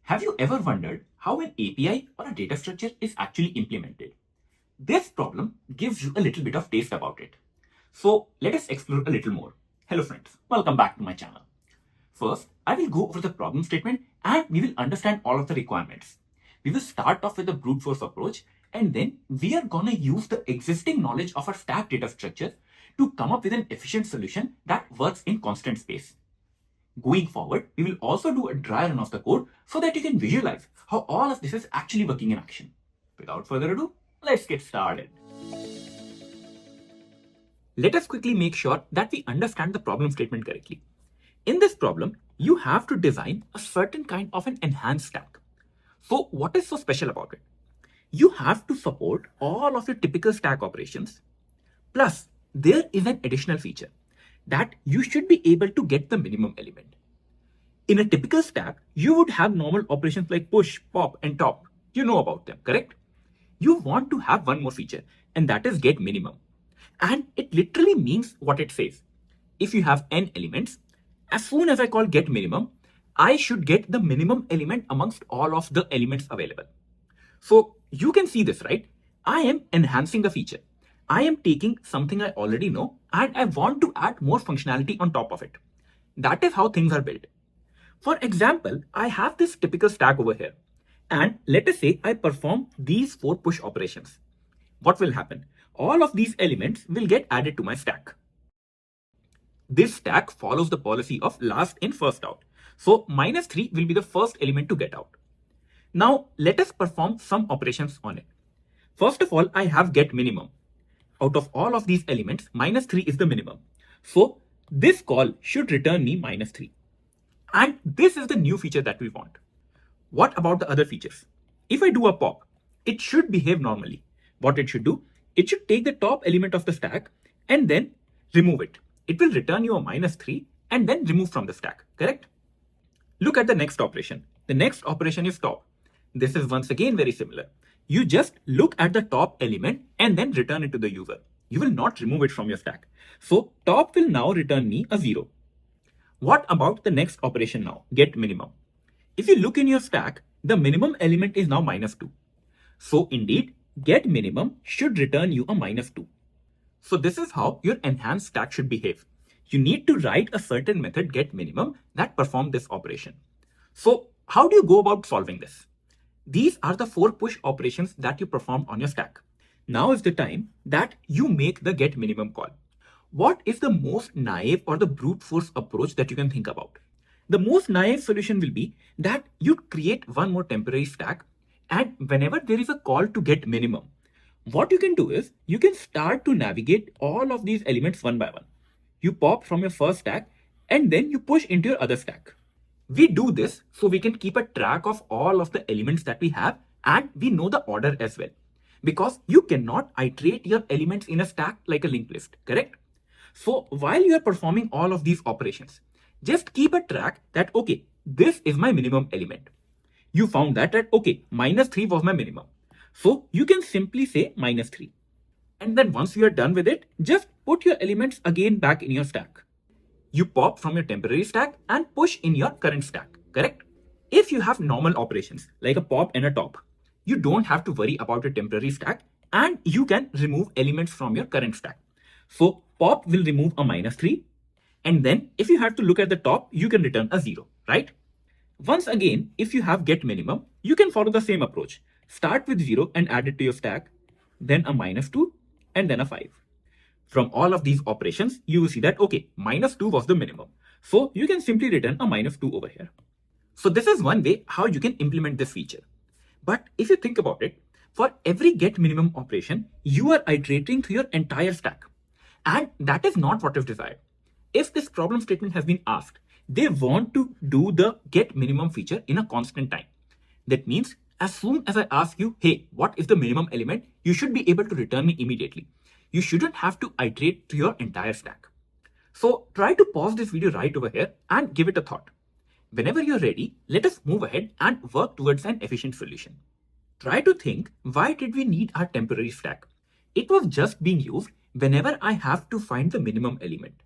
Have you ever wondered how an API or a data structure is actually implemented? This problem gives you a little bit of taste about it. So let us explore a little more. Hello friends, welcome back to my channel. First, I will go over the problem statement and we will understand all of the requirements. We will start off with the brute force approach and then we are gonna use the existing knowledge of our stack data structure to come up with an efficient solution that works in constant space. Going forward, we will also do a dry run of the code so that you can visualize how all of this is actually working in action. Without further ado, let's get started. Let us quickly make sure that we understand the problem statement correctly. In this problem, you have to design a certain kind of an enhanced stack. So what is so special about it? You have to support all of your typical stack operations. Plus, there is an additional feature that you should be able to get the minimum element. In a typical stack, you would have normal operations like push, pop, and top. You know about them, correct? You want to have one more feature, and that is get minimum. And it literally means what it says. If you have n elements, as soon as I call get minimum, I should get the minimum element amongst all of the elements available. So you can see this, right? I am enhancing the feature. I am taking something I already know and I want to add more functionality on top of it. That is how things are built. For example, I have this typical stack over here. And let us say I perform these 4 push operations. What will happen? All of these elements will get added to my stack. This stack follows the policy of last in, first out. So -3 will be the first element to get out. Now let us perform some operations on it. First of all, I have get minimum. Out of all of these elements, -3 is the minimum. So this call should return me -3. And this is the new feature that we want. What about the other features? If I do a pop, it should behave normally. What it should do? It should take the top element of the stack and then remove it. It will return you a -3 and then remove from the stack, correct? Look at the next operation. The next operation is top. This is once again very similar. You just look at the top element and then return it to the user. You will not remove it from your stack. So top will now return me a 0. What about the next operation now? Get minimum. If you look in your stack, the minimum element is now -2. So indeed, get minimum should return you a -2. So this is how your enhanced stack should behave. You need to write a certain method get minimum that performs this operation. So how do you go about solving this? These are the 4 push operations that you perform on your stack. Now is the time that you make the get minimum call. What is the most naive or the brute force approach that you can think about? The most naive solution will be that you create one more temporary stack, and whenever there is a call to get minimum, what you can do is you can start to navigate all of these elements one by one. You pop from your first stack and then you push into your other stack. We do this so we can keep a track of all of the elements that we have and we know the order as well. Because you cannot iterate your elements in a stack like a linked list, correct? So while you are performing all of these operations, just keep a track that, okay, this is my minimum element. You found that, okay, -3 was my minimum. So you can simply say -3. And then once you are done with it, just put your elements again back in your stack. You pop from your temporary stack and push in your current stack, correct? If you have normal operations like a pop and a top, you don't have to worry about your temporary stack and you can remove elements from your current stack. So pop will remove a -3 and then if you have to look at the top, you can return a 0, right? Once again, if you have get minimum, you can follow the same approach. Start with 0 and add it to your stack, then a -2 and then a 5. From all of these operations, you will see that, okay, -2 was the minimum. So you can simply return a -2 over here. So this is one way how you can implement this feature. But if you think about it, for every get minimum operation, you are iterating through your entire stack. And that is not what is desired. If this problem statement has been asked, they want to do the get minimum feature in a constant time. That means as soon as I ask you, hey, what is the minimum element, you should be able to return me immediately. You shouldn't have to iterate to your entire stack. So try to pause this video right over here and give it a thought. Whenever you're ready, let us move ahead and work towards an efficient solution. Try to think, why did we need our temporary stack? It was just being used whenever I have to find the minimum element.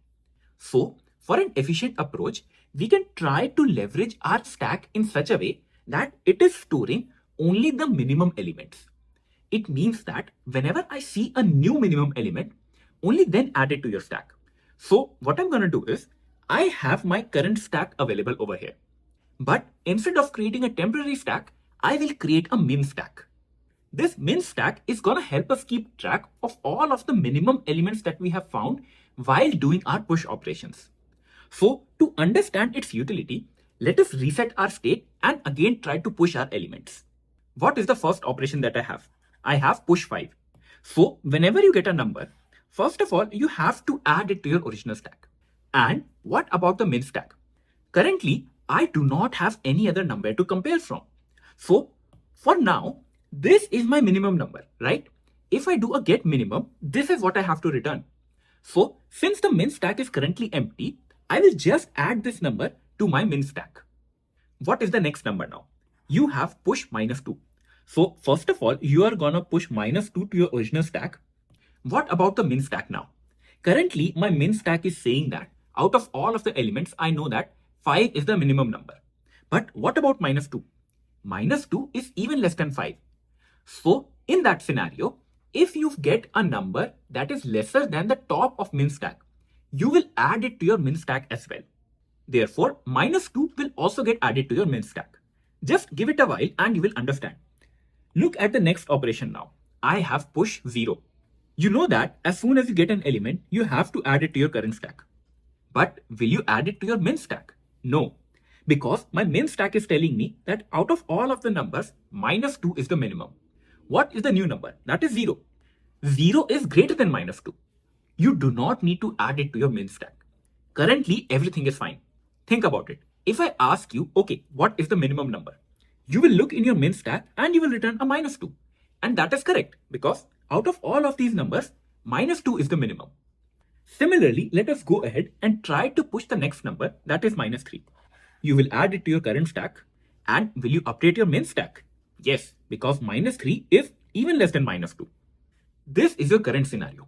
So for an efficient approach, we can try to leverage our stack in such a way that it is storing only the minimum elements. It means that whenever I see a new minimum element, only then add it to your stack. So what I'm going to do is, I have my current stack available over here. But instead of creating a temporary stack, I will create a min stack. This min stack is going to help us keep track of all of the minimum elements that we have found while doing our push operations. So to understand its utility, let us reset our state and again try to push our elements. What is the first operation that I have? I have push 5. So whenever you get a number, first of all, you have to add it to your original stack. And what about the min stack? Currently, I do not have any other number to compare from. So for now, this is my minimum number, right? If I do a get minimum, this is what I have to return. So since the min stack is currently empty, I will just add this number to my min stack. What is the next number now? You have push -2. So first of all, you are gonna push -2 to your original stack. What about the min stack now? Currently, my min stack is saying that out of all of the elements, I know that 5 is the minimum number. But what about -2? -2 is even less than 5. So in that scenario, if you get a number that is lesser than the top of min stack, you will add it to your min stack as well. Therefore, -2 will also get added to your min stack. Just give it a while and you will understand. Look at the next operation now. I have push 0. You know that as soon as you get an element, you have to add it to your current stack. But will you add it to your min stack? No, because my min stack is telling me that out of all of the numbers, -2 is the minimum. What is the new number? That is 0. 0 is greater than -2. You do not need to add it to your min stack. Currently, everything is fine. Think about it. If I ask you, okay, what is the minimum number? You will look in your min stack and you will return a -2. And that is correct because out of all of these numbers, -2 is the minimum. Similarly, let us go ahead and try to push the next number, that is -3. You will add it to your current stack. And will you update your min stack? Yes, because -3 is even less than -2. This is your current scenario.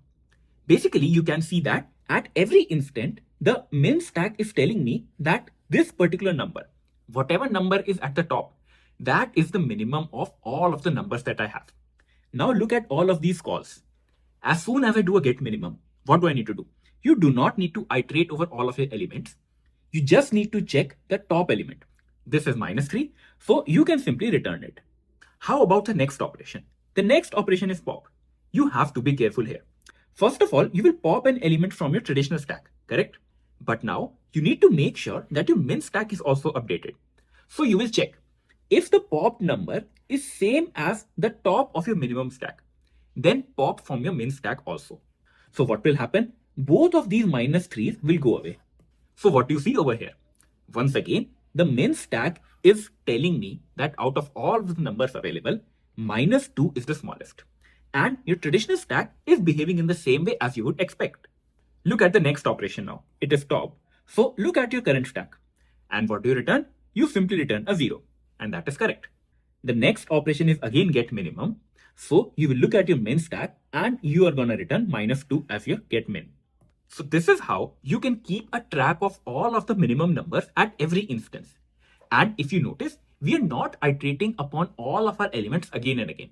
Basically, you can see that at every instant, the min stack is telling me that this particular number, whatever number is at the top, that is the minimum of all of the numbers that I have. Now look at all of these calls. As soon as I do a get minimum, what do I need to do? You do not need to iterate over all of your elements. You just need to check the top element. This is -3, so you can simply return it. How about the next operation? The next operation is pop. You have to be careful here. First of all, you will pop an element from your traditional stack, correct? But now you need to make sure that your min stack is also updated. So you will check if the pop number is same as the top of your minimum stack, then pop from your min stack also. So what will happen? Both of these -3s will go away. So what do you see over here? Once again, the min stack is telling me that out of all the numbers available, -2 is the smallest. And your traditional stack is behaving in the same way as you would expect. Look at the next operation now. It is top. So look at your current stack. And what do you return? You simply return a 0. And that is correct. The next operation is again get minimum. So you will look at your min stack and you are going to return -2 as your get min. So this is how you can keep a track of all of the minimum numbers at every instance. And if you notice, we are not iterating upon all of our elements again and again.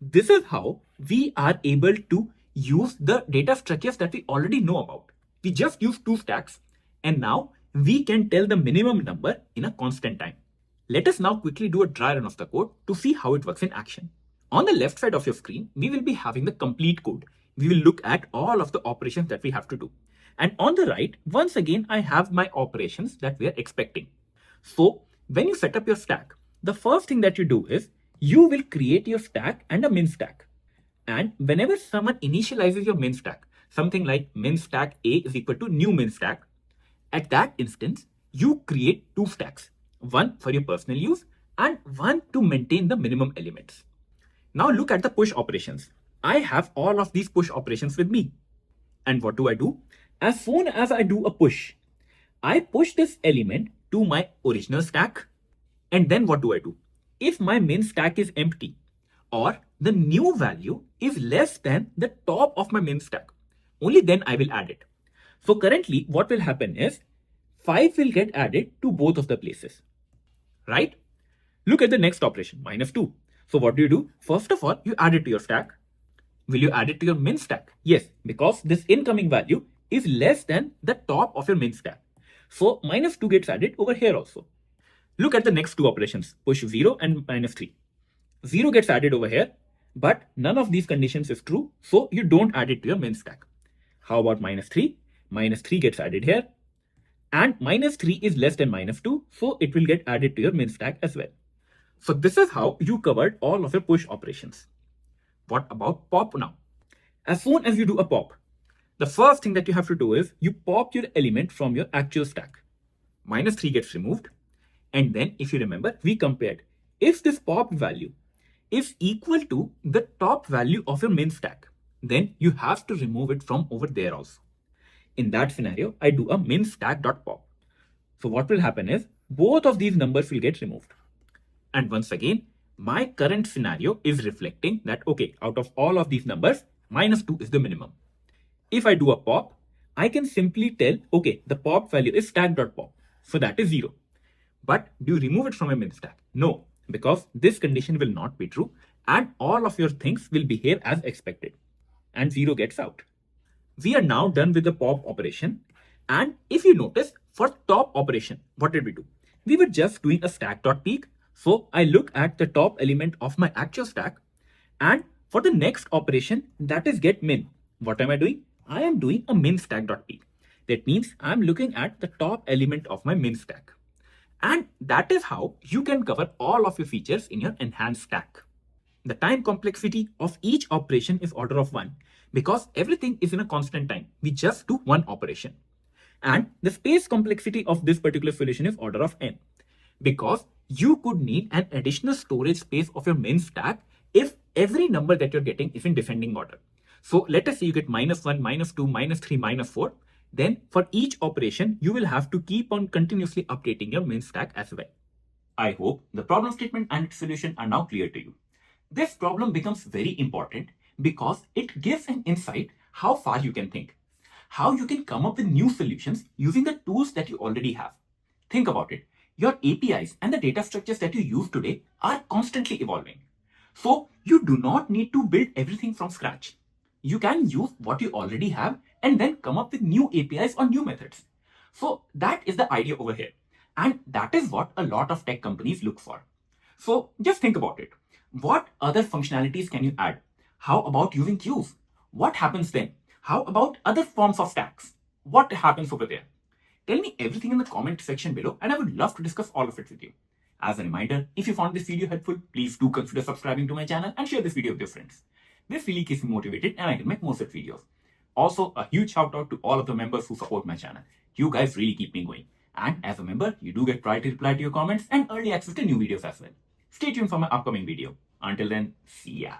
This is how we are able to use the data structures that we already know about. We just use 2 stacks and now we can tell the minimum number in a constant time. Let us now quickly do a dry run of the code to see how it works in action. On the left side of your screen, we will be having the complete code. We will look at all of the operations that we have to do. And on the right, once again, I have my operations that we are expecting. So when you set up your stack, the first thing that you do is you will create your stack and a min stack. And whenever someone initializes your min stack, something like min stack A is equal to new min stack, at that instance, you create 2 stacks, one for your personal use and one to maintain the minimum elements. Now look at the push operations. I have all of these push operations with me. And what do? As soon as I do a push, I push this element to my original stack. And then what do? If my min stack is empty or the new value is less than the top of my min stack, only then I will add it. So currently what will happen is 5 will get added to both of the places, right? Look at the next operation, -2. So what do? First of all, you add it to your stack. Will you add it to your min stack? Yes, because this incoming value is less than the top of your min stack. So -2 gets added over here also. Look at the next two operations, push 0 and -3. 0 gets added over here, but none of these conditions is true, so you don't add it to your min stack. How about -3? -3 gets added here, and -3 is less than -2, so it will get added to your min stack as well. So this is how you covered all of your push operations. What about pop now? As soon as you do a pop, the first thing that you have to do is you pop your element from your actual stack. -3 gets removed. And then if you remember, we compared if this pop value is equal to the top value of your min stack, then you have to remove it from over there also. In that scenario, I do a min stack.pop. So what will happen is both of these numbers will get removed. And once again, my current scenario is reflecting that, okay, out of all of these numbers, -2 is the minimum. If I do a pop, I can simply tell, okay, the pop value is stack.pop. So that is 0. But do you remove it from a min stack? No, because this condition will not be true and all of your things will behave as expected and 0 gets out. We are now done with the pop operation. And if you notice, for top operation, what did we do? We were just doing a stack.peak. So I look at the top element of my actual stack. And for the next operation, that is get min. What am I doing? I am doing a min stack.peak. That means I'm looking at the top element of my min stack. And that is how you can cover all of your features in your enhanced stack. The time complexity of each operation is order of 1 because everything is in a constant time. We just do one operation. And the space complexity of this particular solution is order of n because you could need an additional storage space of your min stack if every number that you're getting is in descending order. So let us say you get -1, -2, -3, -4. Then for each operation, you will have to keep on continuously updating your min stack as well. I hope the problem statement and its solution are now clear to you. This problem becomes very important because it gives an insight how far you can think, how you can come up with new solutions using the tools that you already have. Think about it. Your APIs and the data structures that you use today are constantly evolving. So you do not need to build everything from scratch. You can use what you already have and then come up with new APIs or new methods. So that is the idea over here. And that is what a lot of tech companies look for. So just think about it. What other functionalities can you add? How about using queues? What happens then? How about other forms of stacks? What happens over there? Tell me everything in the comment section below and I would love to discuss all of it with you. As a reminder, if you found this video helpful, please do consider subscribing to my channel and share this video with your friends. This really keeps me motivated and I can make more such videos. Also, a huge shout out to all of the members who support my channel. You guys really keep me going. And as a member, you do get priority reply to your comments and early access to new videos as well. Stay tuned for my upcoming video. Until then, see ya.